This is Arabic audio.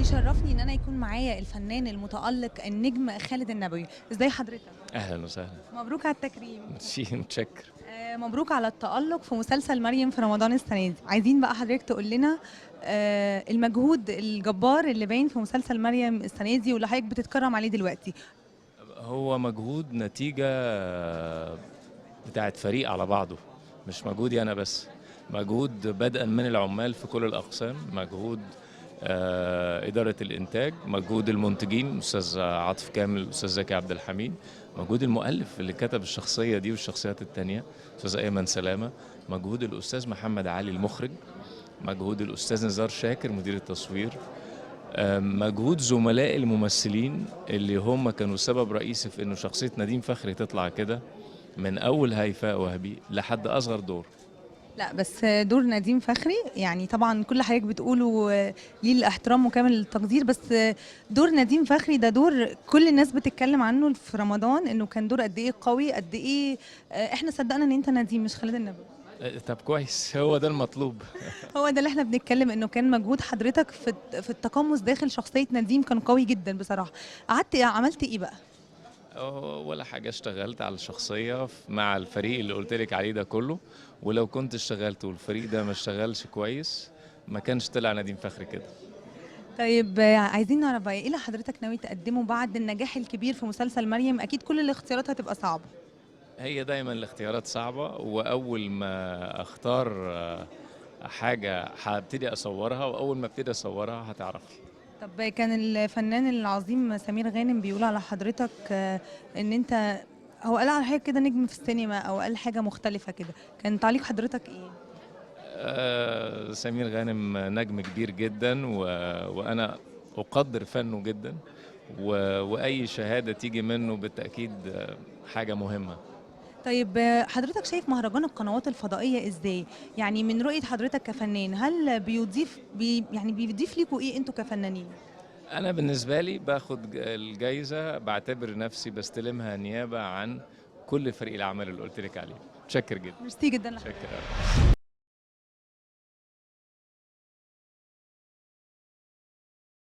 بيشرفني ان انا يكون معايا الفنان المتألق النجم خالد النبوي. ازاي حضرتك؟ اهلا وسهلا. مبروك على التكريم. ميرسي متشكر. مبروك على التألق في مسلسل مريم في رمضان السنة دي. عايزين بقى حضرتك تقول لنا المجهود الجبار اللي باين في مسلسل مريم السنة دي واللي حضرتك بتتكرم عليه دلوقتي. هو مجهود نتيجة بتاعت فريق على بعضه، مش مجهودي أنا بس. مجهود بدءا من العمال في كل الأقسام، مجهود إدارة الإنتاج، مجهود المنتجين الأستاذ عاطف كامل الأستاذ زكي عبد الحميد، مجهود المؤلف اللي كتب الشخصية دي والشخصيات التانية الأستاذ أيمن سلامة، مجهود الأستاذ محمد علي المخرج، مجهود الأستاذ نزار شاكر مدير التصوير، مجهود زملاء الممثلين اللي هم كانوا سبب رئيسي في انه شخصية نديم فخري تطلع كده، من اول هيفاء وهبي لحد اصغر دور. لا بس دور نديم فخري يعني طبعا كل حضرتك بتقوله ليه الاحترام وكامل التقدير، بس دور نديم فخري ده دور كل الناس بتتكلم عنه في رمضان انه كان دور قد ايه قوي، قد ايه احنا صدقنا ان انت نديم مش خالد النبوي. طب كويس، هو ده المطلوب. هو ده اللي احنا بنتكلم انه كان مجهود حضرتك في التقمص داخل شخصية نديم كان قوي جدا بصراحة. قعدت عملت ايه بقى؟ ولا حاجة، اشتغلت على الشخصية مع الفريق اللي قلت لك عليه ده كله، ولو كنت اشتغلت والفريق ده ما اشتغلش كويس ما كانش طلع نديم فخري كده. طيب عايزين نعرف بقى ايه اللي حضرتك ناوي تقدمه بعد النجاح الكبير في مسلسل مريم؟ اكيد كل الاختيارات هتبقى صعبة. هي دايما الاختيارات صعبة، وأول ما أختار حاجة هبتدي أصورها، وأول ما ابتدي أصورها هتعرفي. طب كان الفنان العظيم سمير غانم بيقول على حضرتك ان انت، هو قال على حاجة كده نجم في السينما او قال حاجة مختلفة كده، كان تعليق حضرتك ايه؟ سمير غانم نجم كبير جدا، وأنا أقدر فنه جدا، وأي شهادة تيجي منه بالتأكيد حاجة مهمة. طيب حضرتك شايف مهرجان القنوات الفضائية ازاي؟ يعني من رؤية حضرتك كفنان هل يعني بيضيف ليكوا ايه انتوا كفنانين؟ أنا بالنسبة لي باخد الجايزة، بعتبر نفسي بستلمها نيابة عن كل فريق العمل اللي قلت لك عليه. متشكر جدا. ميرسي جدا لحضرتك. متشكر.